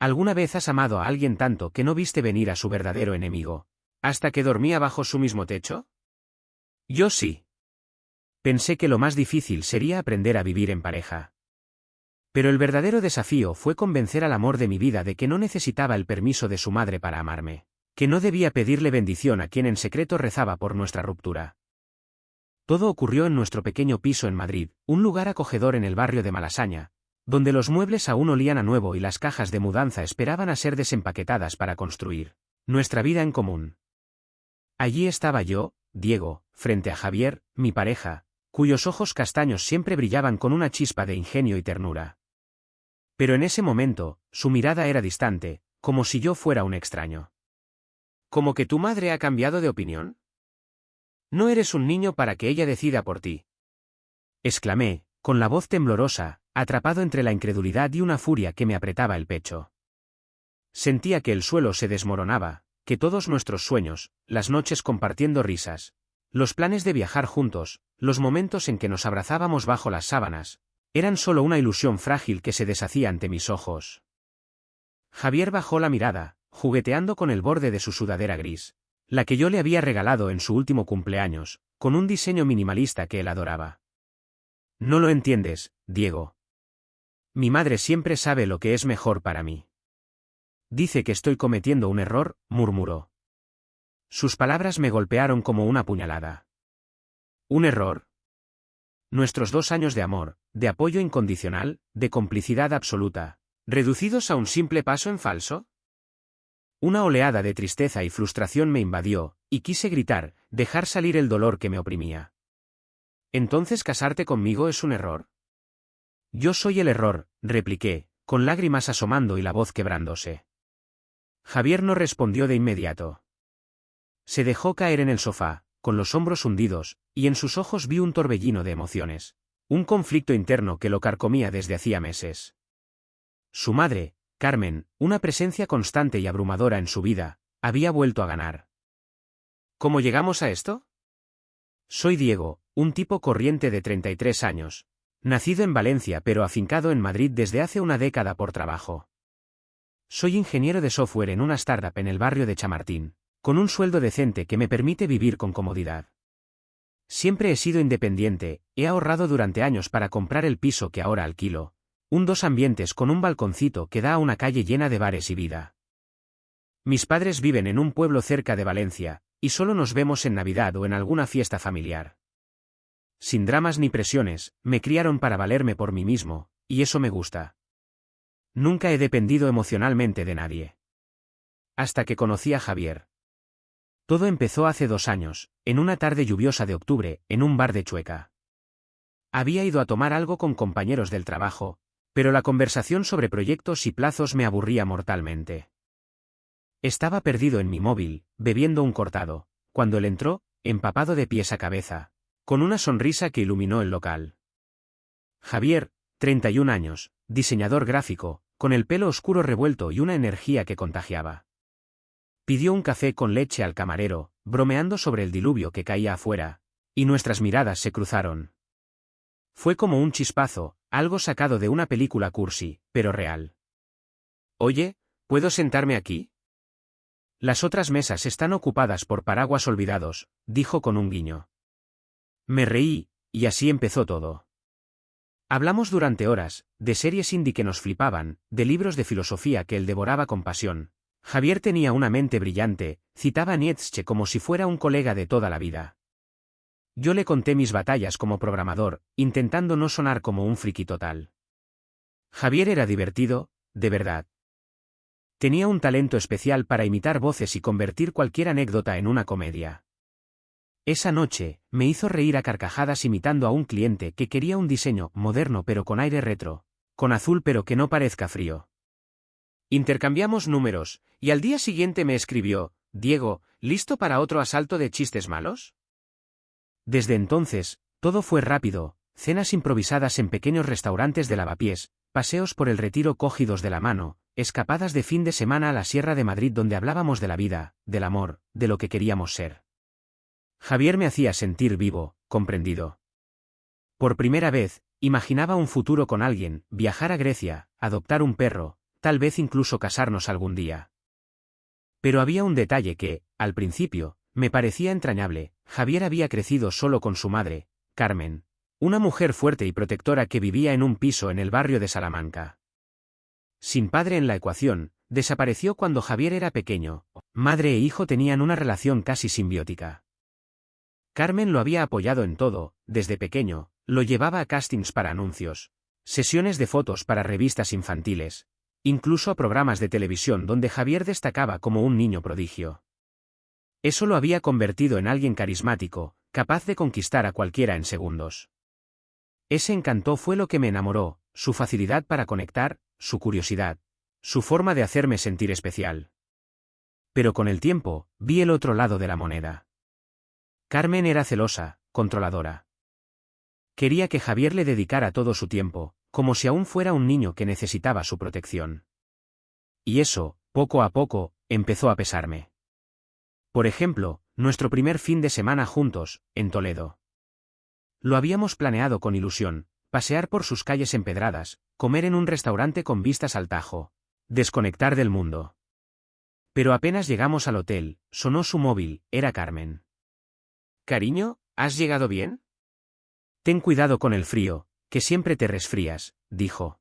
¿Alguna vez has amado a alguien tanto que no viste venir a su verdadero enemigo, hasta que dormía bajo su mismo techo? Yo sí. Pensé que lo más difícil sería aprender a vivir en pareja. Pero el verdadero desafío fue convencer al amor de mi vida de que no necesitaba el permiso de su madre para amarme, que no debía pedirle bendición a quien en secreto rezaba por nuestra ruptura. Todo ocurrió en nuestro pequeño piso en Madrid, un lugar acogedor en el barrio de Malasaña, donde los muebles aún olían a nuevo y las cajas de mudanza esperaban a ser desempaquetadas para construir nuestra vida en común. Allí estaba yo, Diego, frente a Javier, mi pareja, cuyos ojos castaños siempre brillaban con una chispa de ingenio y ternura. Pero en ese momento, su mirada era distante, como si yo fuera un extraño. ¿Como que tu madre ha cambiado de opinión? No eres un niño para que ella decida por ti. Exclamé, con la voz temblorosa, atrapado entre la incredulidad y una furia que me apretaba el pecho. Sentía que el suelo se desmoronaba, que todos nuestros sueños, las noches compartiendo risas, los planes de viajar juntos, los momentos en que nos abrazábamos bajo las sábanas, eran solo una ilusión frágil que se deshacía ante mis ojos. Javier bajó la mirada, jugueteando con el borde de su sudadera gris, la que yo le había regalado en su último cumpleaños, con un diseño minimalista que él adoraba. No lo entiendes, Diego. Mi madre siempre sabe lo que es mejor para mí. Dice que estoy cometiendo un error, murmuró. Sus palabras me golpearon como una puñalada. ¿Un error? Nuestros 2 años de amor, de apoyo incondicional, de complicidad absoluta, ¿reducidos a un simple paso en falso? Una oleada de tristeza y frustración me invadió, y quise gritar, dejar salir el dolor que me oprimía. ¿Entonces casarte conmigo es un error? Yo soy el error, repliqué, con lágrimas asomando y la voz quebrándose. Javier no respondió de inmediato. Se dejó caer en el sofá, con los hombros hundidos, y en sus ojos vi un torbellino de emociones, un conflicto interno que lo carcomía desde hacía meses. Su madre, Carmen, una presencia constante y abrumadora en su vida, había vuelto a ganar. ¿Cómo llegamos a esto? Soy Diego, un tipo corriente de 33 años, nacido en Valencia pero afincado en Madrid desde hace una década por trabajo. Soy ingeniero de software en una startup en el barrio de Chamartín, con un sueldo decente que me permite vivir con comodidad. Siempre he sido independiente, he ahorrado durante años para comprar el piso que ahora alquilo, un 2 ambientes con un balconcito que da a una calle llena de bares y vida. Mis padres viven en un pueblo cerca de Valencia, y solo nos vemos en Navidad o en alguna fiesta familiar. Sin dramas ni presiones, me criaron para valerme por mí mismo, y eso me gusta. Nunca he dependido emocionalmente de nadie. Hasta que conocí a Javier. Todo empezó hace 2 años, en una tarde lluviosa de octubre, en un bar de Chueca. Había ido a tomar algo con compañeros del trabajo, pero la conversación sobre proyectos y plazos me aburría mortalmente. Estaba perdido en mi móvil, bebiendo un cortado, cuando él entró, empapado de pies a cabeza, con una sonrisa que iluminó el local. Javier, 31 años, diseñador gráfico, con el pelo oscuro revuelto y una energía que contagiaba. Pidió un café con leche al camarero, bromeando sobre el diluvio que caía afuera, y nuestras miradas se cruzaron. Fue como un chispazo, algo sacado de una película cursi, pero real. Oye, ¿puedo sentarme aquí? Las otras mesas están ocupadas por paraguas olvidados, dijo con un guiño. Me reí, y así empezó todo. Hablamos durante horas, de series indie que nos flipaban, de libros de filosofía que él devoraba con pasión. Javier tenía una mente brillante, citaba a Nietzsche como si fuera un colega de toda la vida. Yo le conté mis batallas como programador, intentando no sonar como un friki total. Javier era divertido, de verdad. Tenía un talento especial para imitar voces y convertir cualquier anécdota en una comedia. Esa noche, me hizo reír a carcajadas imitando a un cliente que quería un diseño moderno pero con aire retro, con azul pero que no parezca frío. Intercambiamos números, y al día siguiente me escribió, Diego, ¿listo para otro asalto de chistes malos? Desde entonces, todo fue rápido, cenas improvisadas en pequeños restaurantes de Lavapiés, paseos por el Retiro cogidos de la mano, escapadas de fin de semana a la Sierra de Madrid donde hablábamos de la vida, del amor, de lo que queríamos ser. Javier me hacía sentir vivo, comprendido. Por primera vez, imaginaba un futuro con alguien, viajar a Grecia, adoptar un perro, tal vez incluso casarnos algún día. Pero había un detalle que, al principio, me parecía entrañable. Javier había crecido solo con su madre, Carmen, una mujer fuerte y protectora que vivía en un piso en el barrio de Salamanca. Sin padre en la ecuación, desapareció cuando Javier era pequeño. Madre e hijo tenían una relación casi simbiótica. Carmen lo había apoyado en todo, desde pequeño, lo llevaba a castings para anuncios, sesiones de fotos para revistas infantiles, incluso a programas de televisión donde Javier destacaba como un niño prodigio. Eso lo había convertido en alguien carismático, capaz de conquistar a cualquiera en segundos. Ese encanto fue lo que me enamoró, su facilidad para conectar, su curiosidad, su forma de hacerme sentir especial. Pero con el tiempo, vi el otro lado de la moneda. Carmen era celosa, controladora. Quería que Javier le dedicara todo su tiempo, como si aún fuera un niño que necesitaba su protección. Y eso, poco a poco, empezó a pesarme. Por ejemplo, nuestro primer fin de semana juntos, en Toledo. Lo habíamos planeado con ilusión, pasear por sus calles empedradas, comer en un restaurante con vistas al Tajo, desconectar del mundo. Pero apenas llegamos al hotel, sonó su móvil, era Carmen. «Cariño, ¿has llegado bien?» «Ten cuidado con el frío, que siempre te resfrías», dijo.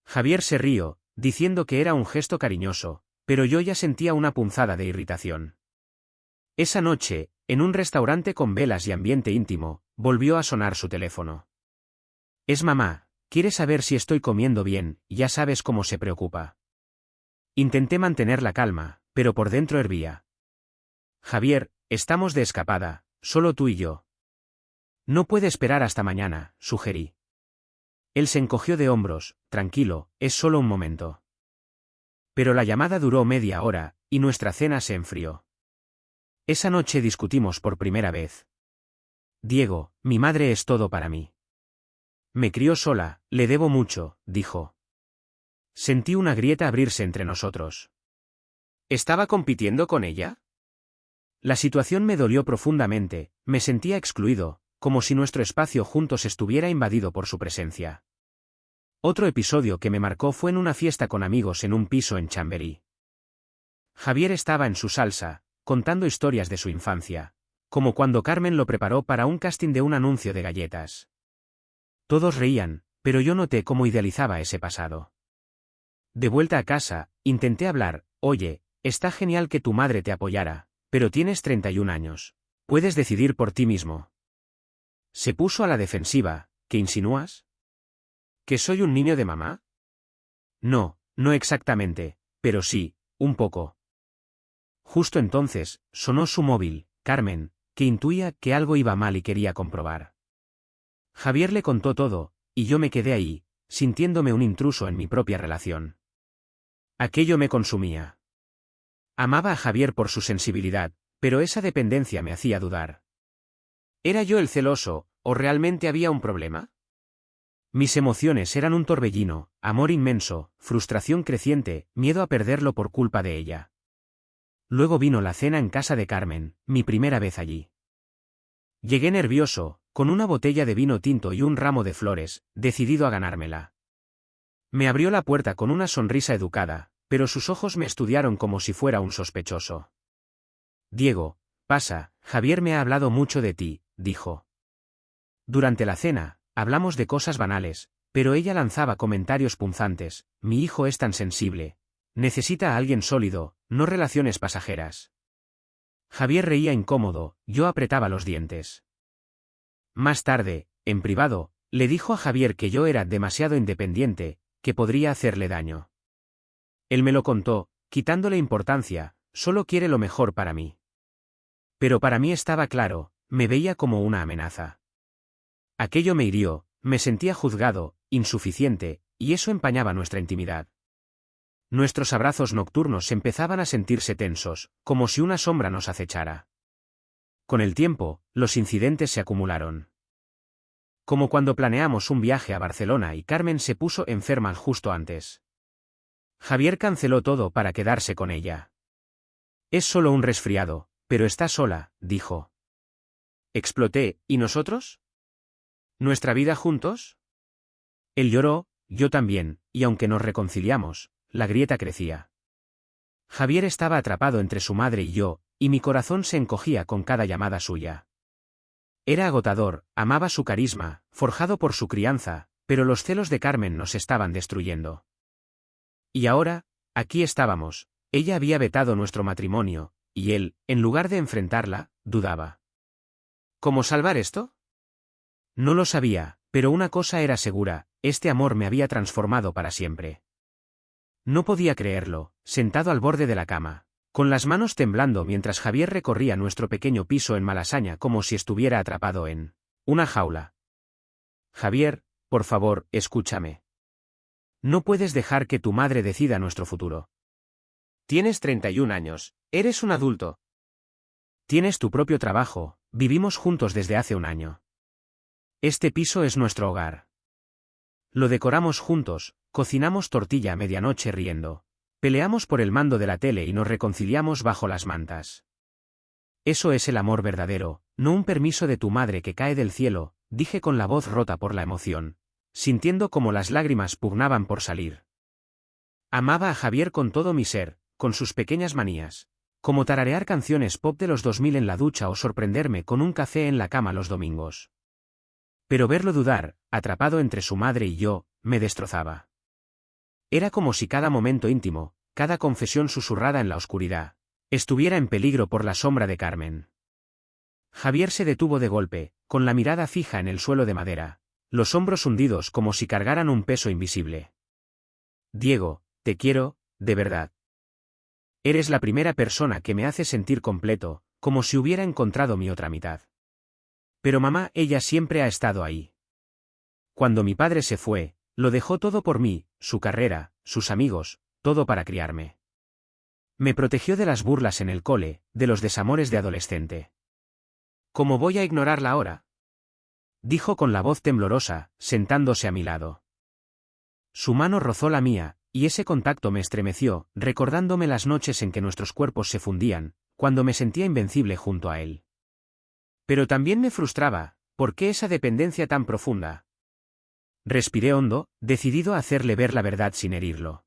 Javier se rió, diciendo que era un gesto cariñoso, pero yo ya sentía una punzada de irritación. Esa noche, en un restaurante con velas y ambiente íntimo, volvió a sonar su teléfono. «Es mamá, quiere saber si estoy comiendo bien, ya sabes cómo se preocupa». Intenté mantener la calma, pero por dentro hervía. «Javier, estamos de escapada, solo tú y yo». «No puede esperar hasta mañana», sugerí. Él se encogió de hombros, tranquilo, es solo un momento. Pero la llamada duró media hora, y nuestra cena se enfrió. Esa noche discutimos por primera vez. «Diego, mi madre es todo para mí. Me crió sola, le debo mucho», dijo. Sentí una grieta abrirse entre nosotros. ¿Estaba compitiendo con ella? La situación me dolió profundamente, me sentía excluido, como si nuestro espacio juntos estuviera invadido por su presencia. Otro episodio que me marcó fue en una fiesta con amigos en un piso en Chamberí. Javier estaba en su salsa, contando historias de su infancia, como cuando Carmen lo preparó para un casting de un anuncio de galletas. Todos reían, pero yo noté cómo idealizaba ese pasado. De vuelta a casa, intenté hablar. «Oye, está genial que tu madre te apoyara, pero tienes 31 años. Puedes decidir por ti mismo». Se puso a la defensiva. «¿Qué insinúas? ¿Que soy un niño de mamá?» «No, no exactamente, pero sí, un poco». Justo entonces, sonó su móvil, Carmen, que intuía que algo iba mal y quería comprobar. Javier le contó todo, y yo me quedé ahí, sintiéndome un intruso en mi propia relación. Aquello me consumía. Amaba a Javier por su sensibilidad, pero esa dependencia me hacía dudar. ¿Era yo el celoso, o realmente había un problema? Mis emociones eran un torbellino, amor inmenso, frustración creciente, miedo a perderlo por culpa de ella. Luego vino la cena en casa de Carmen, mi primera vez allí. Llegué nervioso, con una botella de vino tinto y un ramo de flores, decidido a ganármela. Me abrió la puerta con una sonrisa educada, pero sus ojos me estudiaron como si fuera un sospechoso. «Diego, pasa, Javier me ha hablado mucho de ti», dijo. Durante la cena, hablamos de cosas banales, pero ella lanzaba comentarios punzantes. «Mi hijo es tan sensible. Necesita a alguien sólido, no relaciones pasajeras». Javier reía incómodo, yo apretaba los dientes. Más tarde, en privado, le dijo a Javier que yo era demasiado independiente, que podría hacerle daño. Él me lo contó, quitándole importancia, solo quiere lo mejor para mí. Pero para mí estaba claro, me veía como una amenaza. Aquello me hirió, me sentía juzgado, insuficiente, y eso empañaba nuestra intimidad. Nuestros abrazos nocturnos empezaban a sentirse tensos, como si una sombra nos acechara. Con el tiempo, los incidentes se acumularon. Como cuando planeamos un viaje a Barcelona y Carmen se puso enferma justo antes. Javier canceló todo para quedarse con ella. «Es solo un resfriado, pero está sola», dijo. Exploté, ¿y nosotros? ¿Nuestra vida juntos? Él lloró, yo también, y aunque nos reconciliamos, la grieta crecía. Javier estaba atrapado entre su madre y yo, y mi corazón se encogía con cada llamada suya. Era agotador, amaba su carisma, forjado por su crianza, pero los celos de Carmen nos estaban destruyendo. Y ahora, aquí estábamos, ella había vetado nuestro matrimonio, y él, en lugar de enfrentarla, dudaba. ¿Cómo salvar esto? No lo sabía, pero una cosa era segura, este amor me había transformado para siempre. No podía creerlo, sentado al borde de la cama, con las manos temblando mientras Javier recorría nuestro pequeño piso en Malasaña como si estuviera atrapado en una jaula. Javier, por favor, escúchame. No puedes dejar que tu madre decida nuestro futuro. Tienes 31 años, eres un adulto. Tienes tu propio trabajo, vivimos juntos desde hace un año. Este piso es nuestro hogar. Lo decoramos juntos, cocinamos tortilla a medianoche riendo. Peleamos por el mando de la tele y nos reconciliamos bajo las mantas. Eso es el amor verdadero, no un permiso de tu madre que cae del cielo, dije con la voz rota por la emoción, sintiendo como las lágrimas pugnaban por salir. Amaba a Javier con todo mi ser, con sus pequeñas manías, como tararear canciones pop de los 2000 en la ducha o sorprenderme con un café en la cama los domingos. Pero verlo dudar, atrapado entre su madre y yo, me destrozaba. Era como si cada momento íntimo, cada confesión susurrada en la oscuridad, estuviera en peligro por la sombra de Carmen. Javier se detuvo de golpe, con la mirada fija en el suelo de madera, los hombros hundidos como si cargaran un peso invisible. Diego, te quiero, de verdad. Eres la primera persona que me hace sentir completo, como si hubiera encontrado mi otra mitad. Pero mamá, ella siempre ha estado ahí. Cuando mi padre se fue, lo dejó todo por mí, su carrera, sus amigos, todo para criarme. Me protegió de las burlas en el cole, de los desamores de adolescente. ¿Cómo voy a ignorarla ahora? Dijo con la voz temblorosa, sentándose a mi lado. Su mano rozó la mía, y ese contacto me estremeció, recordándome las noches en que nuestros cuerpos se fundían, cuando me sentía invencible junto a él. Pero también me frustraba, ¿por qué esa dependencia tan profunda? Respiré hondo, decidido a hacerle ver la verdad sin herirlo.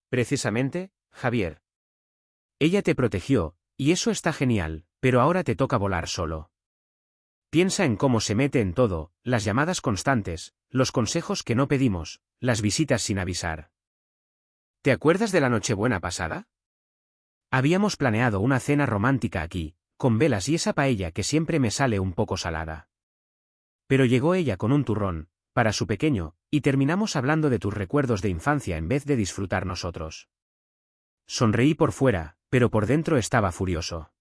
Precisamente, Javier. Ella te protegió, y eso está genial, pero ahora te toca volar solo. Piensa en cómo se mete en todo, las llamadas constantes, los consejos que no pedimos, las visitas sin avisar. ¿Te acuerdas de la Nochebuena pasada? Habíamos planeado una cena romántica aquí, con velas y esa paella que siempre me sale un poco salada. Pero llegó ella con un turrón, para su pequeño, y terminamos hablando de tus recuerdos de infancia en vez de disfrutar nosotros. Sonreí por fuera, pero por dentro estaba furioso.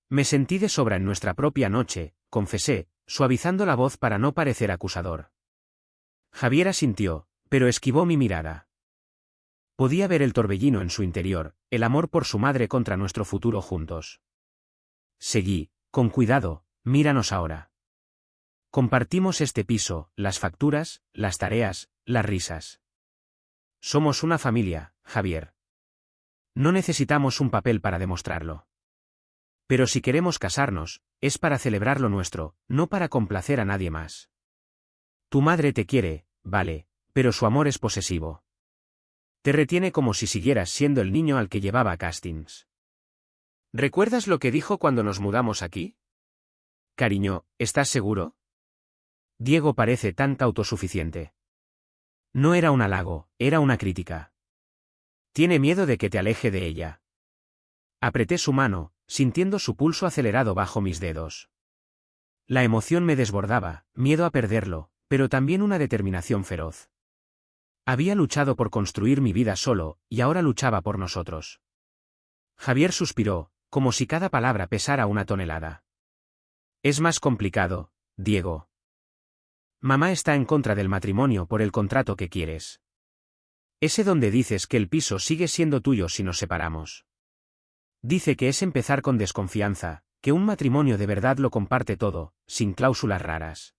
Me sentí de sobra en nuestra propia noche, confesé, suavizando la voz para no parecer acusador. Javier asintió, pero esquivó mi mirada. Podía ver el torbellino en su interior, el amor por su madre contra nuestro futuro juntos. Seguí, con cuidado, míranos ahora. Compartimos este piso, las facturas, las tareas, las risas. Somos una familia, Javier. No necesitamos un papel para demostrarlo. Pero si queremos casarnos, es para celebrar lo nuestro, no para complacer a nadie más. Tu madre te quiere, vale, pero su amor es posesivo. Te retiene como si siguieras siendo el niño al que llevaba a castings. ¿Recuerdas lo que dijo cuando nos mudamos aquí? Cariño, ¿estás seguro? Diego parece tan autosuficiente. No era un halago, era una crítica. Tiene miedo de que te aleje de ella. Apreté su mano, sintiendo su pulso acelerado bajo mis dedos. La emoción me desbordaba, miedo a perderlo, pero también una determinación feroz. Había luchado por construir mi vida solo, y ahora luchaba por nosotros. Javier suspiró, como si cada palabra pesara una tonelada. Es más complicado, Diego. Mamá está en contra del matrimonio por el contrato que quieres. Ese donde dices que el piso sigue siendo tuyo si nos separamos. Dice que es empezar con desconfianza, que un matrimonio de verdad lo comparte todo, sin cláusulas raras.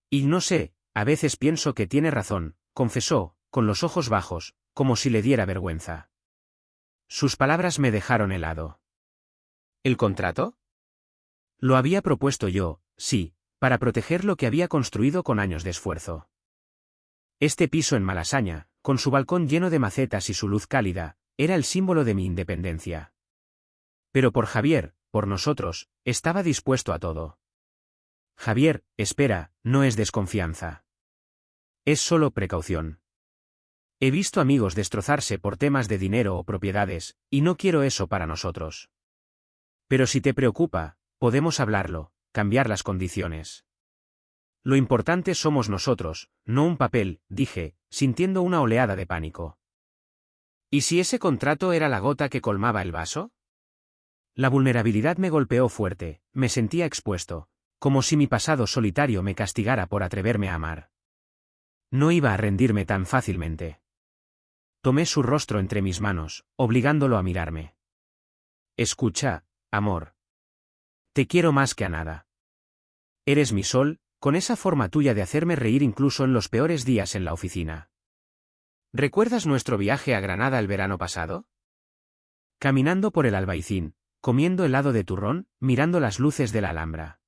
Y no sé, a veces pienso que tiene razón, confesó, con los ojos bajos, como si le diera vergüenza. Sus palabras me dejaron helado. ¿El contrato? Lo había propuesto yo, sí, para proteger lo que había construido con años de esfuerzo. Este piso en Malasaña, con su balcón lleno de macetas y su luz cálida, era el símbolo de mi independencia. Pero por Javier, por nosotros, estaba dispuesto a todo. Javier, espera, no es desconfianza. Es solo precaución. He visto amigos destrozarse por temas de dinero o propiedades, y no quiero eso para nosotros. Pero si te preocupa, podemos hablarlo, cambiar las condiciones. Lo importante somos nosotros, no un papel, dije, sintiendo una oleada de pánico. ¿Y si ese contrato era la gota que colmaba el vaso? La vulnerabilidad me golpeó fuerte, me sentía expuesto, como si mi pasado solitario me castigara por atreverme a amar. No iba a rendirme tan fácilmente. Tomé su rostro entre mis manos, obligándolo a mirarme. Escucha, amor. Te quiero más que a nada. Eres mi sol, con esa forma tuya de hacerme reír incluso en los peores días en la oficina. ¿Recuerdas nuestro viaje a Granada el verano pasado? Caminando por el Albaicín, comiendo helado de turrón, mirando las luces de la Alhambra.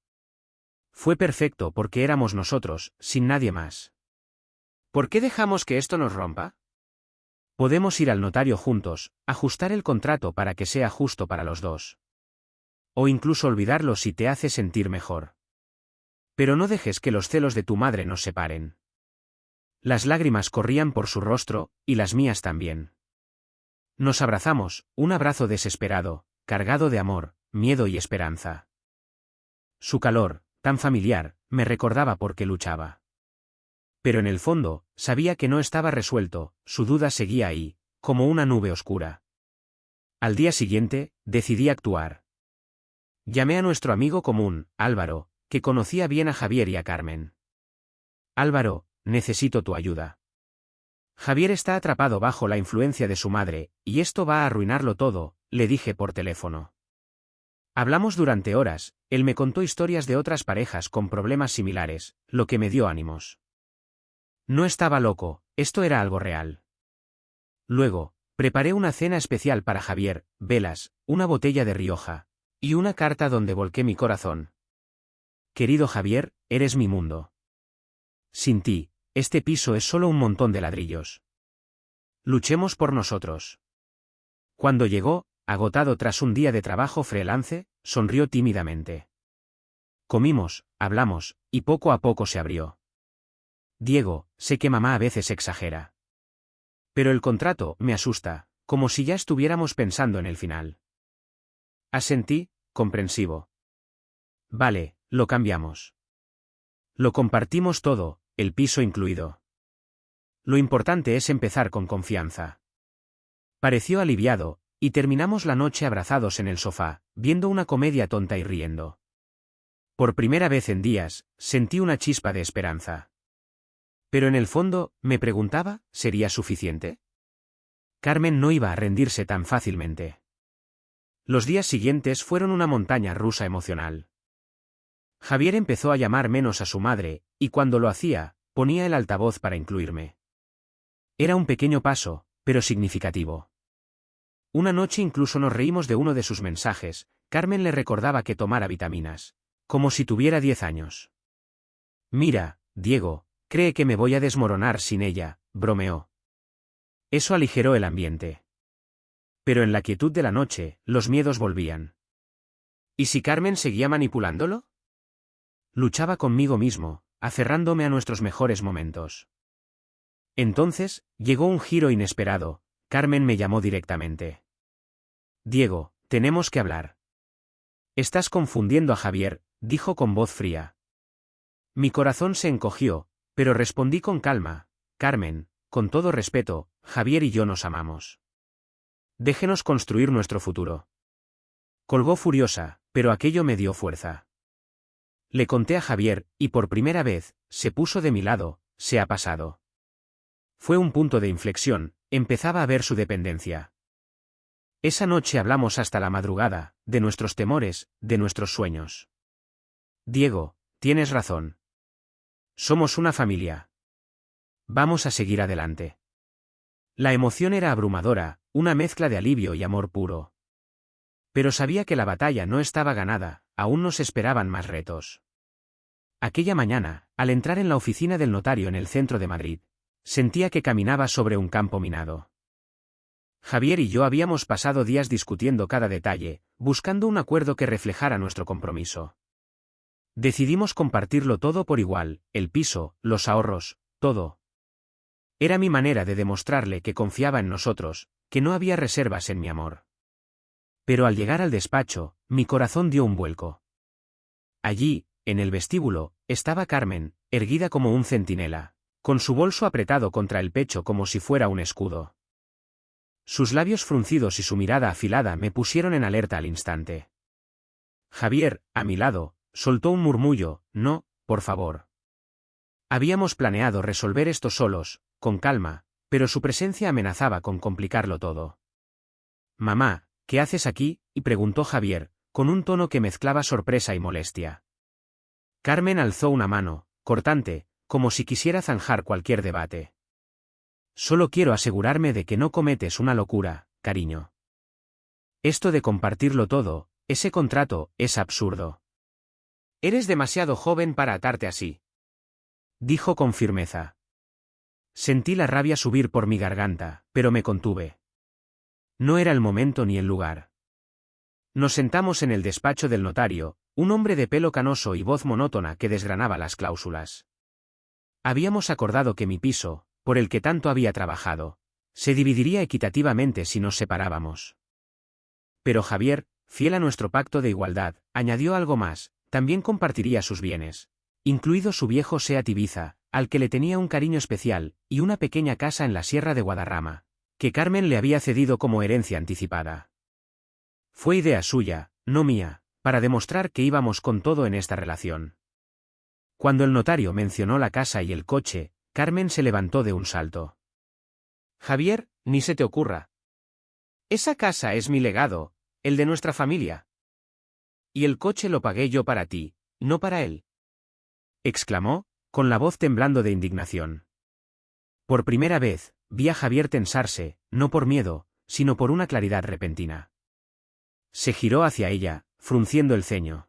Fue perfecto porque éramos nosotros, sin nadie más. ¿Por qué dejamos que esto nos rompa? Podemos ir al notario juntos, ajustar el contrato para que sea justo para los dos. O incluso olvidarlo si te hace sentir mejor. Pero no dejes que los celos de tu madre nos separen. Las lágrimas corrían por su rostro, y las mías también. Nos abrazamos, un abrazo desesperado, cargado de amor, miedo y esperanza. Su calor, tan familiar, me recordaba por qué luchaba. Pero en el fondo, sabía que no estaba resuelto, su duda seguía ahí, como una nube oscura. Al día siguiente, decidí actuar. Llamé a nuestro amigo común, Álvaro, que conocía bien a Javier y a Carmen. Álvaro, necesito tu ayuda. Javier está atrapado bajo la influencia de su madre, y esto va a arruinarlo todo, le dije por teléfono. Hablamos durante horas, él me contó historias de otras parejas con problemas similares, lo que me dio ánimos. No estaba loco, esto era algo real. Luego, preparé una cena especial para Javier, velas, una botella de Rioja, y una carta donde volqué mi corazón. Querido Javier, eres mi mundo. Sin ti, este piso es solo un montón de ladrillos. Luchemos por nosotros. Cuando llegó, agotado tras un día de trabajo freelance, sonrió tímidamente. Comimos, hablamos, y poco a poco se abrió. Diego, sé que mamá a veces exagera. Pero el contrato me asusta, como si ya estuviéramos pensando en el final. Asentí, comprensivo. Vale, lo cambiamos. Lo compartimos todo, el piso incluido. Lo importante es empezar con confianza. Pareció aliviado, y terminamos la noche abrazados en el sofá, viendo una comedia tonta y riendo. Por primera vez en días, sentí una chispa de esperanza. Pero en el fondo, me preguntaba, ¿sería suficiente? Carmen no iba a rendirse tan fácilmente. Los días siguientes fueron una montaña rusa emocional. Javier empezó a llamar menos a su madre, y cuando lo hacía, ponía el altavoz para incluirme. Era un pequeño paso, pero significativo. Una noche incluso nos reímos de uno de sus mensajes, Carmen le recordaba que tomara vitaminas, como si tuviera 10 años. Mira, Diego, cree que me voy a desmoronar sin ella, bromeó. Eso aligeró el ambiente. Pero en la quietud de la noche, los miedos volvían. ¿Y si Carmen seguía manipulándolo? Luchaba conmigo mismo, aferrándome a nuestros mejores momentos. Entonces, llegó un giro inesperado, Carmen me llamó directamente. Diego, tenemos que hablar. Estás confundiendo a Javier, dijo con voz fría. Mi corazón se encogió, pero respondí con calma, Carmen, con todo respeto, Javier y yo nos amamos. Déjenos construir nuestro futuro. Colgó furiosa, pero aquello me dio fuerza. Le conté a Javier, y por primera vez, se puso de mi lado, se ha pasado. Fue un punto de inflexión, empezaba a ver su dependencia. Esa noche hablamos hasta la madrugada, de nuestros temores, de nuestros sueños. Diego, tienes razón. Somos una familia. Vamos a seguir adelante. La emoción era abrumadora, una mezcla de alivio y amor puro. Pero sabía que la batalla no estaba ganada, aún nos esperaban más retos. Aquella mañana, al entrar en la oficina del notario en el centro de Madrid, Sentía que caminaba sobre un campo minado. Javier y yo habíamos pasado días discutiendo cada detalle, buscando un acuerdo que reflejara nuestro compromiso. Decidimos compartirlo todo por igual, el piso, los ahorros, todo. Era mi manera de demostrarle que confiaba en nosotros, que no había reservas en mi amor. Pero al llegar al despacho, mi corazón dio un vuelco. Allí, en el vestíbulo, estaba Carmen, erguida como un centinela, con su bolso apretado contra el pecho como si fuera un escudo. Sus labios fruncidos y su mirada afilada me pusieron en alerta al instante. Javier, a mi lado, soltó un murmullo: no, por favor. Habíamos planeado resolver esto solos, con calma, pero su presencia amenazaba con complicarlo todo. «Mamá, ¿qué haces aquí?», preguntó Javier, con un tono que mezclaba sorpresa y molestia. Carmen alzó una mano, cortante, como si quisiera zanjar cualquier debate. «Solo quiero asegurarme de que no cometes una locura, cariño. Esto de compartirlo todo, ese contrato, es absurdo. Eres demasiado joven para atarte así», dijo con firmeza. Sentí la rabia subir por mi garganta, pero me contuve. No era el momento ni el lugar. Nos sentamos en el despacho del notario, un hombre de pelo canoso y voz monótona que desgranaba las cláusulas. Habíamos acordado que mi piso, por el que tanto había trabajado, se dividiría equitativamente si nos separábamos. Pero Javier, fiel a nuestro pacto de igualdad, añadió algo más: también compartiría sus bienes, incluido su viejo Seat Ibiza, al que le tenía un cariño especial, y una pequeña casa en la Sierra de Guadarrama, que Carmen le había cedido como herencia anticipada. Fue idea suya, no mía, para demostrar que íbamos con todo en esta relación. Cuando el notario mencionó la casa y el coche, Carmen se levantó de un salto. «Javier, ni se te ocurra. Esa casa es mi legado, el de nuestra familia. Y el coche lo pagué yo para ti, no para él», exclamó, con la voz temblando de indignación. Por primera vez, vi a Javier tensarse, no por miedo, sino por una claridad repentina. Se giró hacia ella, frunciendo el ceño.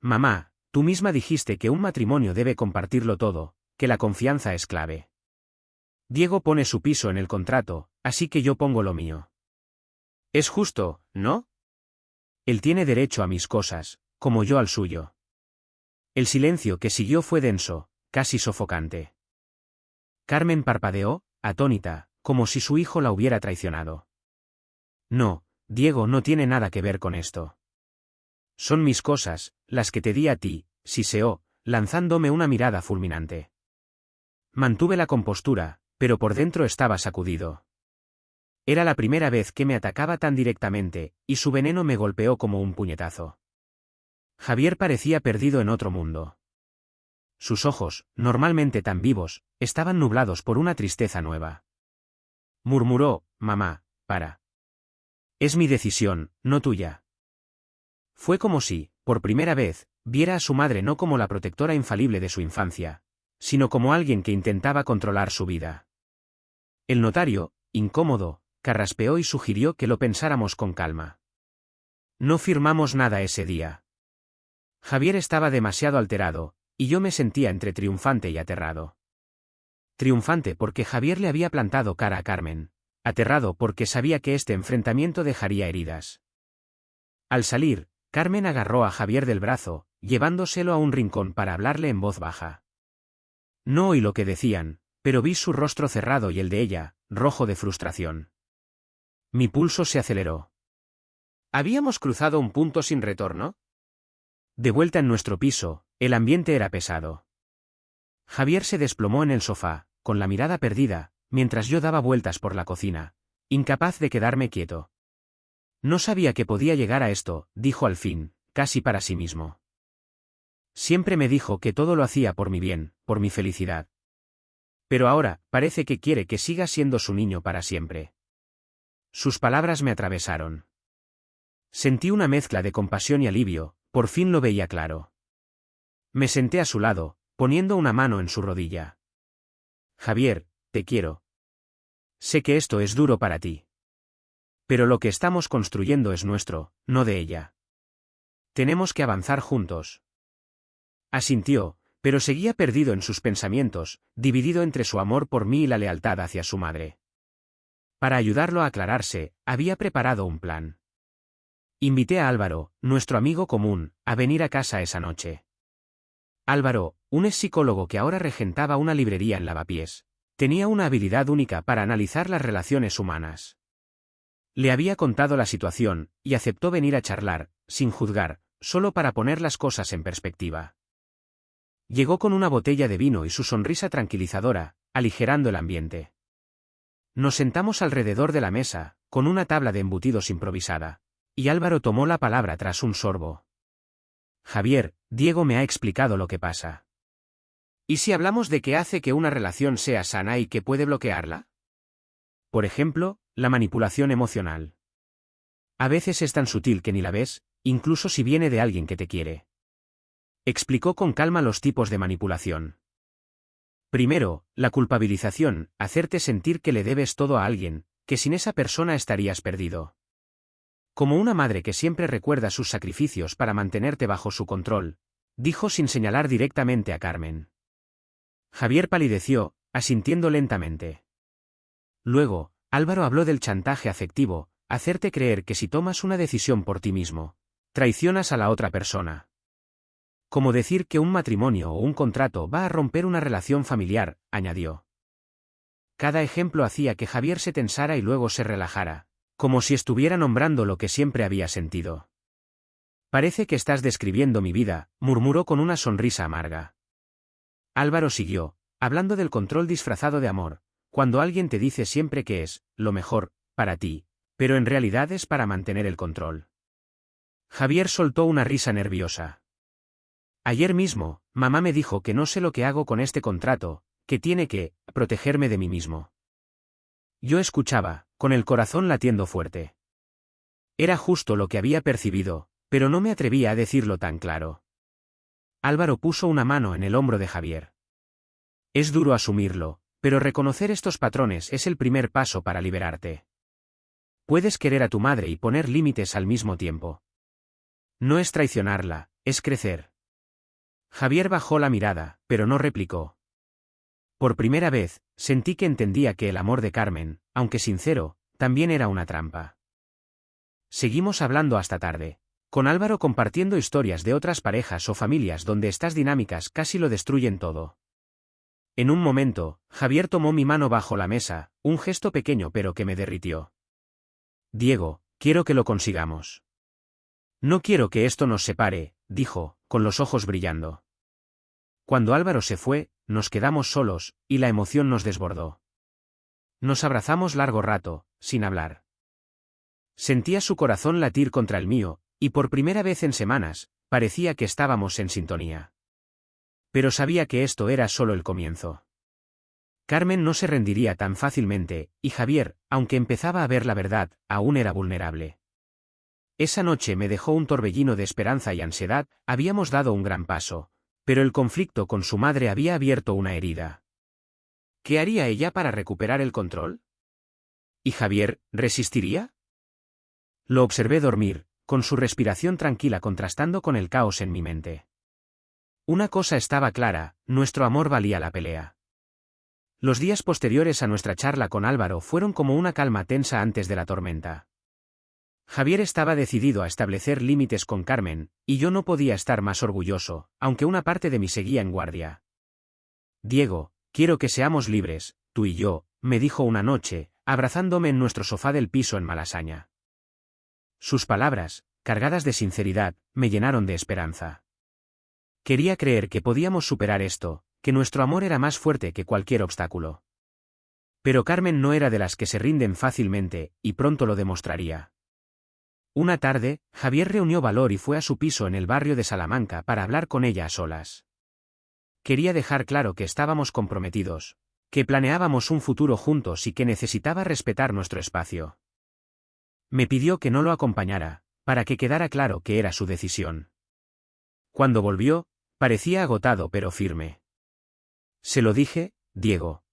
«Mamá, tú misma dijiste que un matrimonio debe compartirlo todo, que la confianza es clave. Diego pone su piso en el contrato, así que yo pongo lo mío. Es justo, ¿no? Él tiene derecho a mis cosas, como yo al suyo». El silencio que siguió fue denso, casi sofocante. Carmen parpadeó, atónita, como si su hijo la hubiera traicionado. «No, Diego no tiene nada que ver con esto. Son mis cosas, las que te di a ti», siseó, lanzándome una mirada fulminante. Mantuve la compostura, pero por dentro estaba sacudido. Era la primera vez que me atacaba tan directamente, y su veneno me golpeó como un puñetazo. Javier parecía perdido en otro mundo. Sus ojos, normalmente tan vivos, estaban nublados por una tristeza nueva. Murmuró: «Mamá, para. Es mi decisión, no tuya». Fue como si, por primera vez, viera a su madre no como la protectora infalible de su infancia, sino como alguien que intentaba controlar su vida. El notario, incómodo, carraspeó y sugirió que lo pensáramos con calma. No firmamos nada ese día. Javier estaba demasiado alterado, y yo me sentía entre triunfante y aterrado. Triunfante porque Javier le había plantado cara a Carmen, aterrado porque sabía que este enfrentamiento dejaría heridas. Al salir, Carmen agarró a Javier del brazo, llevándoselo a un rincón para hablarle en voz baja. No oí lo que decían, pero vi su rostro cerrado y el de ella, rojo de frustración. Mi pulso se aceleró. ¿Habíamos cruzado un punto sin retorno? De vuelta en nuestro piso, el ambiente era pesado. Javier se desplomó en el sofá, con la mirada perdida, mientras yo daba vueltas por la cocina, incapaz de quedarme quieto. «No sabía que podía llegar a esto», dijo al fin, casi para sí mismo. «Siempre me dijo que todo lo hacía por mi bien, por mi felicidad. Pero ahora, parece que quiere que siga siendo su niño para siempre». Sus palabras me atravesaron. Sentí una mezcla de compasión y alivio, por fin lo veía claro. Me senté a su lado, poniendo una mano en su rodilla. «Javier, te quiero. Sé que esto es duro para ti. Pero lo que estamos construyendo es nuestro, no de ella. Tenemos que avanzar juntos». Asintió, Pero seguía perdido en sus pensamientos, dividido entre su amor por mí y la lealtad hacia su madre. Para ayudarlo a aclararse, había preparado un plan. Invité a Álvaro, nuestro amigo común, a venir a casa esa noche. Álvaro, un ex psicólogo que ahora regentaba una librería en Lavapiés, tenía una habilidad única para analizar las relaciones humanas. Le había contado la situación, y aceptó venir a charlar, sin juzgar, solo para poner las cosas en perspectiva. Llegó con una botella de vino y su sonrisa tranquilizadora, aligerando el ambiente. Nos sentamos alrededor de la mesa, con una tabla de embutidos improvisada, y Álvaro tomó la palabra tras un sorbo. Javier, Diego me ha explicado lo que pasa. ¿Y si hablamos de qué hace que una relación sea sana y qué puede bloquearla? Por ejemplo, la manipulación emocional. A veces es tan sutil que ni la ves, incluso si viene de alguien que te quiere. Explicó con calma los tipos de manipulación. Primero, la culpabilización, hacerte sentir que le debes todo a alguien, que sin esa persona estarías perdido. Como una madre que siempre recuerda sus sacrificios para mantenerte bajo su control, dijo sin señalar directamente a Carmen. Javier palideció, asintiendo lentamente. Luego, Álvaro habló del chantaje afectivo, hacerte creer que si tomas una decisión por ti mismo, traicionas a la otra persona. Como decir que un matrimonio o un contrato va a romper una relación familiar, añadió. Cada ejemplo hacía que Javier se tensara y luego se relajara, como si estuviera nombrando lo que siempre había sentido. Parece que estás describiendo mi vida, murmuró con una sonrisa amarga. Álvaro siguió, hablando del control disfrazado de amor, cuando alguien te dice siempre que es lo mejor para ti, pero en realidad es para mantener el control. Javier soltó una risa nerviosa. Ayer mismo, mamá me dijo que no sé lo que hago con este contrato, que tiene que protegerme de mí mismo. Yo escuchaba, con el corazón latiendo fuerte. Era justo lo que había percibido, pero no me atrevía a decirlo tan claro. Álvaro puso una mano en el hombro de Javier. Es duro asumirlo, pero reconocer estos patrones es el primer paso para liberarte. Puedes querer a tu madre y poner límites al mismo tiempo. No es traicionarla, es crecer. Javier bajó la mirada, pero no replicó. Por primera vez, sentí que entendía que el amor de Carmen, aunque sincero, también era una trampa. Seguimos hablando hasta tarde, con Álvaro compartiendo historias de otras parejas o familias donde estas dinámicas casi lo destruyen todo. En un momento, Javier tomó mi mano bajo la mesa, un gesto pequeño pero que me derritió. Diego, quiero que lo consigamos. No quiero que esto nos separe, dijo, con los ojos brillando. Cuando Álvaro se fue, nos quedamos solos, y la emoción nos desbordó. Nos abrazamos largo rato, sin hablar. Sentía su corazón latir contra el mío, y por primera vez en semanas, parecía que estábamos en sintonía. Pero sabía que esto era solo el comienzo. Carmen no se rendiría tan fácilmente, y Javier, aunque empezaba a ver la verdad, aún era vulnerable. Esa noche me dejó un torbellino de esperanza y ansiedad, habíamos dado un gran paso, pero el conflicto con su madre había abierto una herida. ¿Qué haría ella para recuperar el control? ¿Y Javier, resistiría? Lo observé dormir, con su respiración tranquila contrastando con el caos en mi mente. Una cosa estaba clara, nuestro amor valía la pelea. Los días posteriores a nuestra charla con Álvaro fueron como una calma tensa antes de la tormenta. Javier estaba decidido a establecer límites con Carmen, y yo no podía estar más orgulloso, aunque una parte de mí seguía en guardia. Diego, quiero que seamos libres, tú y yo, me dijo una noche, abrazándome en nuestro sofá del piso en Malasaña. Sus palabras, cargadas de sinceridad, me llenaron de esperanza. Quería creer que podíamos superar esto, que nuestro amor era más fuerte que cualquier obstáculo. Pero Carmen no era de las que se rinden fácilmente, y pronto lo demostraría. Una tarde, Javier reunió valor y fue a su piso en el barrio de Salamanca para hablar con ella a solas. Quería dejar claro que estábamos comprometidos, que planeábamos un futuro juntos y que necesitaba respetar nuestro espacio. Me pidió que no lo acompañara, para que quedara claro que era su decisión. Cuando volvió, parecía agotado pero firme. Se lo dije, Diego.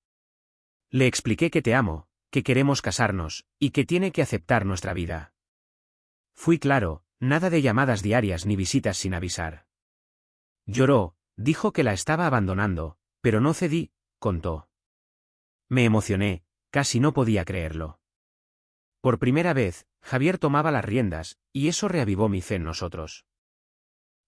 Le expliqué que te amo, que queremos casarnos, y que tiene que aceptar nuestra vida. Fui claro, nada de llamadas diarias ni visitas sin avisar. Lloró, Dijo que la estaba abandonando, pero no cedí, contó. Me emocioné, casi no podía creerlo. Por primera vez, Javier tomaba las riendas, y eso reavivó mi fe en nosotros.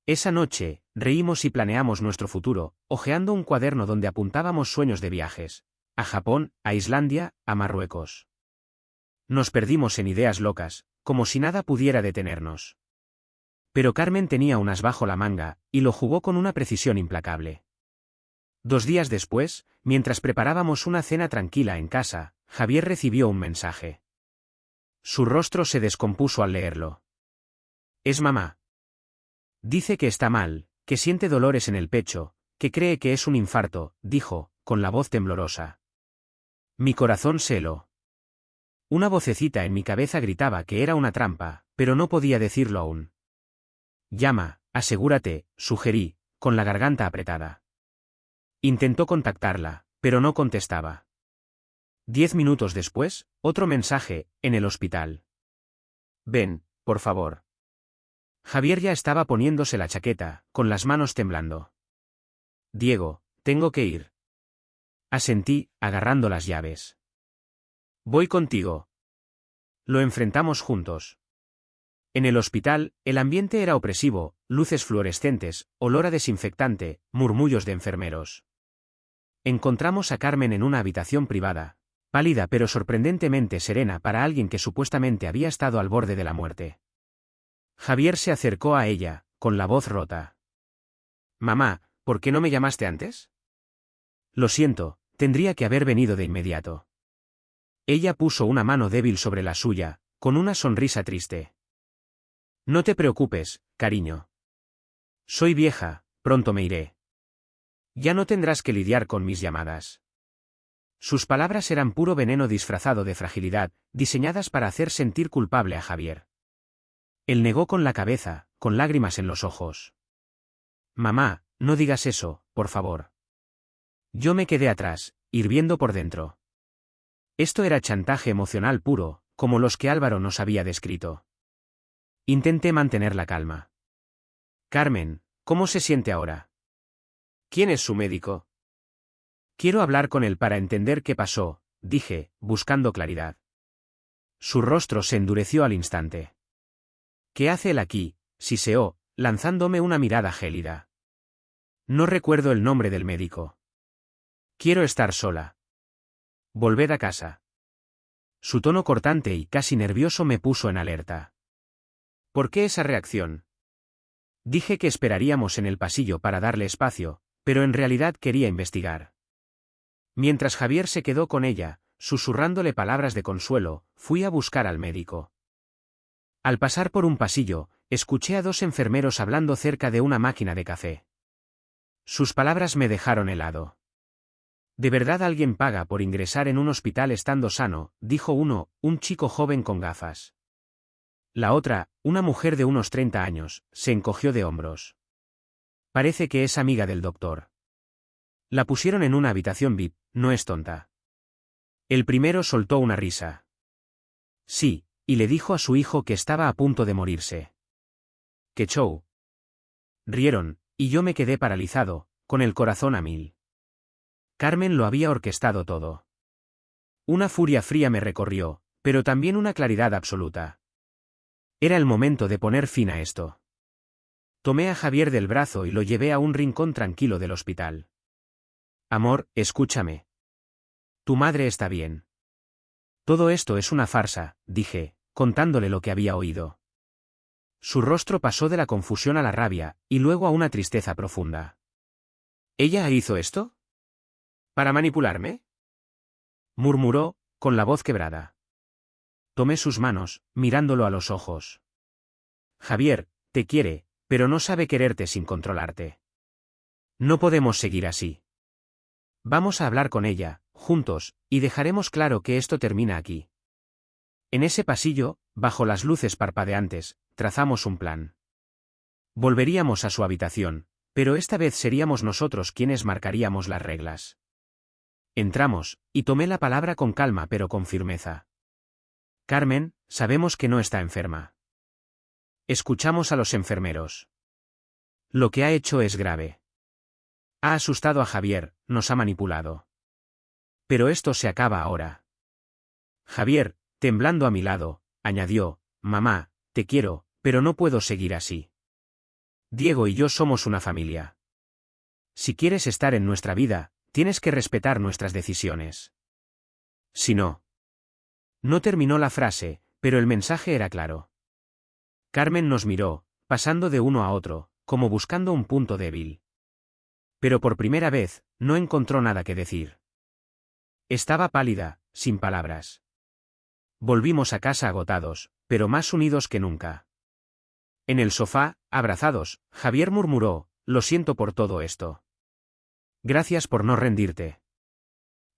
Esa noche, reímos y planeamos nuestro futuro, hojeando un cuaderno donde apuntábamos sueños de viajes. A Japón, a Islandia, a Marruecos. Nos perdimos en ideas locas, como si nada pudiera detenernos. Pero Carmen tenía un as bajo la manga, y lo jugó con una precisión implacable. 2 días después, mientras preparábamos una cena tranquila en casa, Javier recibió un mensaje. Su rostro se descompuso al leerlo. Es mamá. Dice que está mal, que siente dolores en el pecho, que cree que es un infarto, dijo, con la voz temblorosa. Mi corazón se heló. Una vocecita en mi cabeza gritaba que era una trampa, pero no podía decirlo aún. Llama, asegúrate, sugerí, con la garganta apretada. Intentó contactarla, pero no contestaba. 10 minutos después, otro mensaje, en el hospital. Ven, por favor. Javier ya estaba poniéndose la chaqueta, con las manos temblando. Diego, tengo que ir. Asentí, agarrando las llaves. Voy contigo. Lo enfrentamos juntos. En el hospital, el ambiente era opresivo, luces fluorescentes, olor a desinfectante, murmullos de enfermeros. Encontramos a Carmen en una habitación privada, pálida pero sorprendentemente serena para alguien que supuestamente había estado al borde de la muerte. Javier se acercó a ella, con la voz rota. Mamá, ¿por qué no me llamaste antes? Lo siento, tendría que haber venido de inmediato. Ella puso una mano débil sobre la suya, con una sonrisa triste. No te preocupes, cariño. Soy vieja, pronto me iré. Ya no tendrás que lidiar con mis llamadas. Sus palabras eran puro veneno disfrazado de fragilidad, diseñadas para hacer sentir culpable a Javier. Él negó con la cabeza, con lágrimas en los ojos. Mamá, no digas eso, por favor. Yo me quedé atrás, hirviendo por dentro. Esto era chantaje emocional puro, como los que Álvaro nos había descrito. Intenté mantener la calma. Carmen, ¿cómo se siente ahora? ¿Quién es su médico? Quiero hablar con él para entender qué pasó, dije, buscando claridad. Su rostro se endureció al instante. ¿Qué hace él aquí?, siseó, lanzándome una mirada gélida. No recuerdo el nombre del médico. Quiero estar sola. Volved a casa. Su tono cortante y casi nervioso me puso en alerta. ¿Por qué esa reacción? Dije que esperaríamos en el pasillo para darle espacio, pero en realidad quería investigar. Mientras Javier se quedó con ella, susurrándole palabras de consuelo, fui a buscar al médico. Al pasar por un pasillo, escuché a 2 enfermeros hablando cerca de una máquina de café. Sus palabras me dejaron helado. ¿De verdad alguien paga por ingresar en un hospital estando sano?, dijo uno, un chico joven con gafas. La otra, una mujer de unos 30 años, se encogió de hombros. Parece que es amiga del doctor. La pusieron en una habitación VIP, no es tonta. El primero soltó una risa. Sí, y le dijo a su hijo que estaba a punto de morirse. ¡Qué show! Rieron, y yo me quedé paralizado, con el corazón a 1000. Carmen lo había orquestado todo. Una furia fría me recorrió, pero también una claridad absoluta. Era el momento de poner fin a esto. Tomé a Javier del brazo y lo llevé a un rincón tranquilo del hospital. Amor, escúchame. Tu madre está bien. Todo esto es una farsa, dije, contándole lo que había oído. Su rostro pasó de la confusión a la rabia, y luego a una tristeza profunda. ¿Ella hizo esto? ¿Para manipularme?, murmuró, con la voz quebrada. Tomé sus manos, mirándolo a los ojos. Javier, te quiere, pero no sabe quererte sin controlarte. No podemos seguir así. Vamos a hablar con ella, juntos, y dejaremos claro que esto termina aquí. En ese pasillo, bajo las luces parpadeantes, trazamos un plan. Volveríamos a su habitación, pero esta vez seríamos nosotros quienes marcaríamos las reglas. Entramos, y tomé la palabra con calma pero con firmeza. Carmen, sabemos que no está enferma. Escuchamos a los enfermeros. Lo que ha hecho es grave. Ha asustado a Javier, nos ha manipulado. Pero esto se acaba ahora. Javier, temblando a mi lado, añadió, mamá, te quiero, pero no puedo seguir así. Diego y yo somos una familia. Si quieres estar en nuestra vida, tienes que respetar nuestras decisiones. Si no. No terminó la frase, pero el mensaje era claro. Carmen nos miró, pasando de uno a otro, como buscando un punto débil. Pero por primera vez, no encontró nada que decir. Estaba pálida, sin palabras. Volvimos a casa agotados, pero más unidos que nunca. En el sofá, abrazados, Javier murmuró, lo siento por todo esto. Gracias por no rendirte.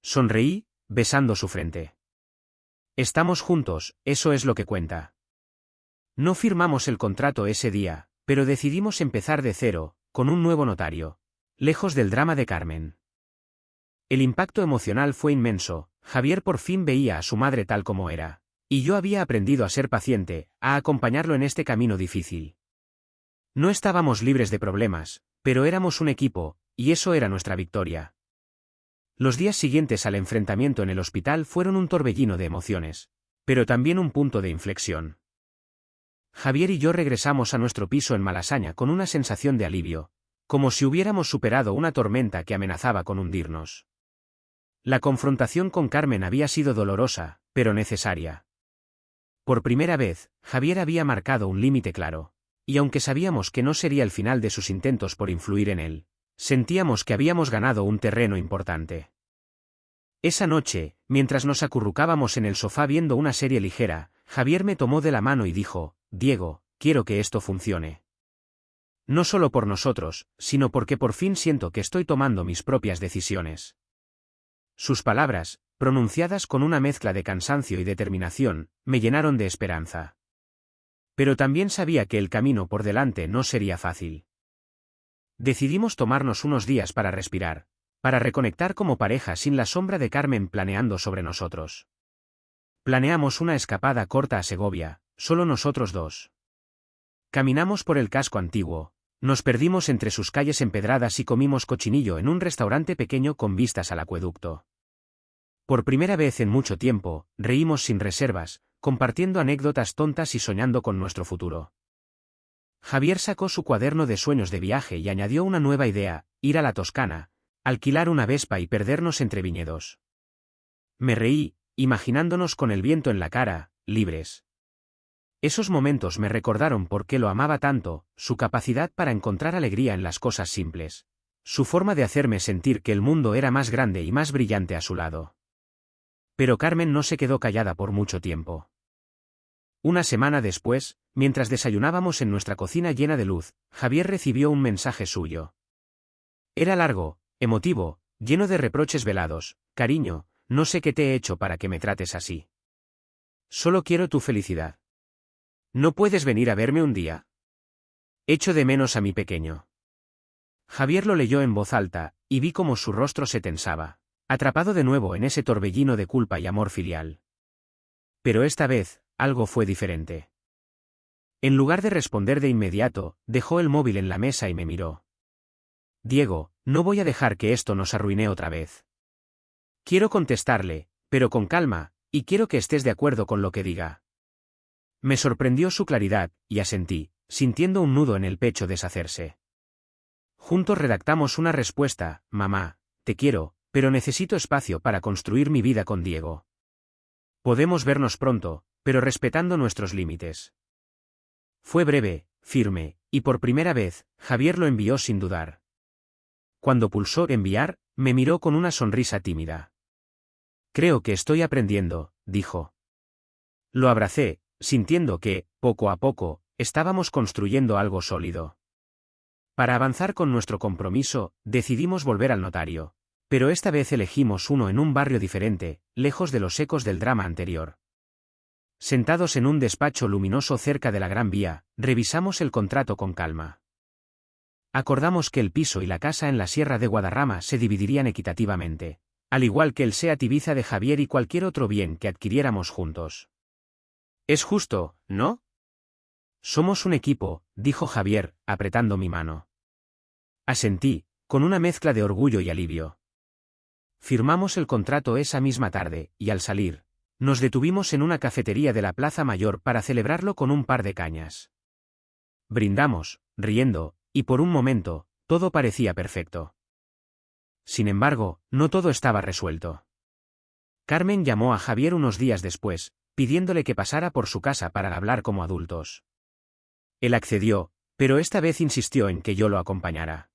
Sonreí, besando su frente. Estamos juntos, eso es lo que cuenta. No firmamos el contrato ese día, pero decidimos empezar de cero, con un nuevo notario, lejos del drama de Carmen. El impacto emocional fue inmenso, Javier por fin veía a su madre tal como era, y yo había aprendido a ser paciente, a acompañarlo en este camino difícil. No estábamos libres de problemas, pero éramos un equipo, y eso era nuestra victoria. Los días siguientes al enfrentamiento en el hospital fueron un torbellino de emociones, pero también un punto de inflexión. Javier y yo regresamos a nuestro piso en Malasaña con una sensación de alivio, como si hubiéramos superado una tormenta que amenazaba con hundirnos. La confrontación con Carmen había sido dolorosa, pero necesaria. Por primera vez, Javier había marcado un límite claro, y aunque sabíamos que no sería el final de sus intentos por influir en él, sentíamos que habíamos ganado un terreno importante. Esa noche, mientras nos acurrucábamos en el sofá viendo una serie ligera, Javier me tomó de la mano y dijo, Diego, quiero que esto funcione. No solo por nosotros, sino porque por fin siento que estoy tomando mis propias decisiones. Sus palabras, pronunciadas con una mezcla de cansancio y determinación, me llenaron de esperanza. Pero también sabía que el camino por delante no sería fácil. Decidimos tomarnos unos días para respirar, para reconectar como pareja sin la sombra de Carmen planeando sobre nosotros. Planeamos una escapada corta a Segovia, solo nosotros dos. Caminamos por el casco antiguo, nos perdimos entre sus calles empedradas y comimos cochinillo en un restaurante pequeño con vistas al acueducto. Por primera vez en mucho tiempo, reímos sin reservas, compartiendo anécdotas tontas y soñando con nuestro futuro. Javier sacó su cuaderno de sueños de viaje y añadió una nueva idea, ir a la Toscana, alquilar una Vespa y perdernos entre viñedos. Me reí, imaginándonos con el viento en la cara, libres. Esos momentos me recordaron por qué lo amaba tanto, su capacidad para encontrar alegría en las cosas simples, su forma de hacerme sentir que el mundo era más grande y más brillante a su lado. Pero Carmen no se quedó callada por mucho tiempo. Una semana después, mientras desayunábamos en nuestra cocina llena de luz, Javier recibió un mensaje suyo. Era largo, emotivo, lleno de reproches velados. Cariño, no sé qué te he hecho para que me trates así. Solo quiero tu felicidad. ¿No puedes venir a verme un día? Echo de menos a mi pequeño. Javier lo leyó en voz alta, y vi cómo su rostro se tensaba, atrapado de nuevo en ese torbellino de culpa y amor filial. Pero esta vez, algo fue diferente. En lugar de responder de inmediato, dejó el móvil en la mesa y me miró. Diego, no voy a dejar que esto nos arruine otra vez. Quiero contestarle, pero con calma, y quiero que estés de acuerdo con lo que diga. Me sorprendió su claridad, y asentí, sintiendo un nudo en el pecho deshacerse. Juntos redactamos una respuesta, mamá, te quiero, pero necesito espacio para construir mi vida con Diego. Podemos vernos pronto, pero respetando nuestros límites. Fue breve, firme, y por primera vez, Javier lo envió sin dudar. Cuando pulsó enviar, me miró con una sonrisa tímida. Creo que estoy aprendiendo, dijo. Lo abracé, sintiendo que, poco a poco, estábamos construyendo algo sólido. Para avanzar con nuestro compromiso, decidimos volver al notario, pero esta vez elegimos uno en un barrio diferente, lejos de los ecos del drama anterior. Sentados en un despacho luminoso cerca de la Gran Vía, revisamos el contrato con calma. Acordamos que el piso y la casa en la Sierra de Guadarrama se dividirían equitativamente, al igual que el Seat Ibiza de Javier y cualquier otro bien que adquiriéramos juntos. Es justo, ¿no? Somos un equipo, dijo Javier, apretando mi mano. Asentí, con una mezcla de orgullo y alivio. Firmamos el contrato esa misma tarde, y al salir, nos detuvimos en una cafetería de la Plaza Mayor para celebrarlo con un par de cañas. Brindamos, riendo, y por un momento, todo parecía perfecto. Sin embargo, no todo estaba resuelto. Carmen llamó a Javier unos días después, pidiéndole que pasara por su casa para hablar como adultos. Él accedió, pero esta vez insistió en que yo lo acompañara.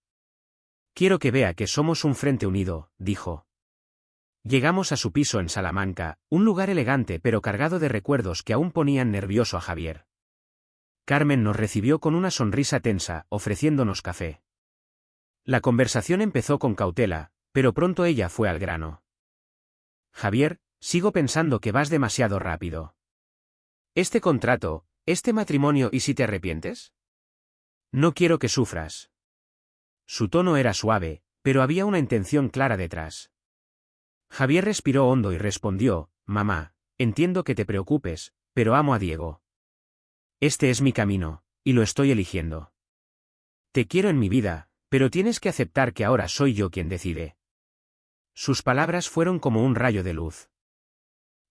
Quiero que vea que somos un frente unido, dijo. Llegamos a su piso en Salamanca, un lugar elegante pero cargado de recuerdos que aún ponían nervioso a Javier. Carmen nos recibió con una sonrisa tensa, ofreciéndonos café. La conversación empezó con cautela, pero pronto ella fue al grano. Javier, sigo pensando que vas demasiado rápido. Este contrato, este matrimonio, ¿y si te arrepientes? No quiero que sufras. Su tono era suave, pero había una intención clara detrás. Javier respiró hondo y respondió, mamá, entiendo que te preocupes, pero amo a Diego. Este es mi camino, y lo estoy eligiendo. Te quiero en mi vida, pero tienes que aceptar que ahora soy yo quien decide. Sus palabras fueron como un rayo de luz.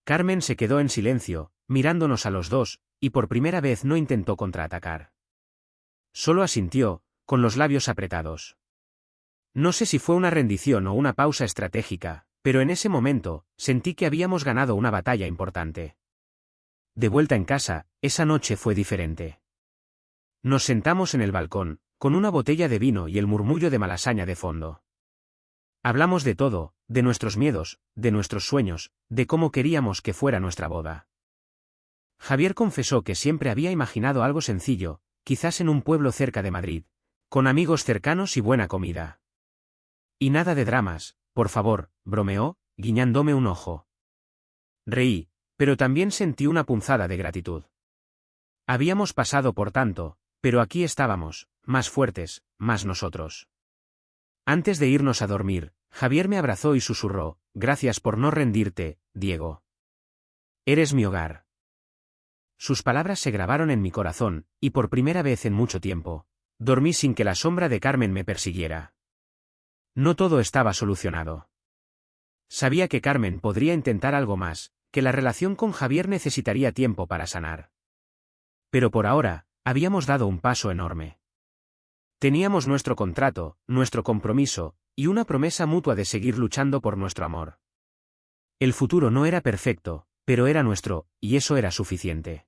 Carmen se quedó en silencio, mirándonos a los dos, y por primera vez no intentó contraatacar. Solo asintió, con los labios apretados. No sé si fue una rendición o una pausa estratégica, pero en ese momento, sentí que habíamos ganado una batalla importante. De vuelta en casa, esa noche fue diferente. Nos sentamos en el balcón, con una botella de vino y el murmullo de Malasaña de fondo. Hablamos de todo, de nuestros miedos, de nuestros sueños, de cómo queríamos que fuera nuestra boda. Javier confesó que siempre había imaginado algo sencillo, quizás en un pueblo cerca de Madrid, con amigos cercanos y buena comida. Y nada de dramas, por favor, bromeó, guiñándome un ojo. Reí, pero también sentí una punzada de gratitud. Habíamos pasado por tanto, pero aquí estábamos, más fuertes, más nosotros. Antes de irnos a dormir, Javier me abrazó y susurró, gracias por no rendirte, Diego. Eres mi hogar. Sus palabras se grabaron en mi corazón, y por primera vez en mucho tiempo, dormí sin que la sombra de Carmen me persiguiera. No todo estaba solucionado. Sabía que Carmen podría intentar algo más, que la relación con Javier necesitaría tiempo para sanar. Pero por ahora, habíamos dado un paso enorme. Teníamos nuestro contrato, nuestro compromiso, y una promesa mutua de seguir luchando por nuestro amor. El futuro no era perfecto, pero era nuestro, y eso era suficiente.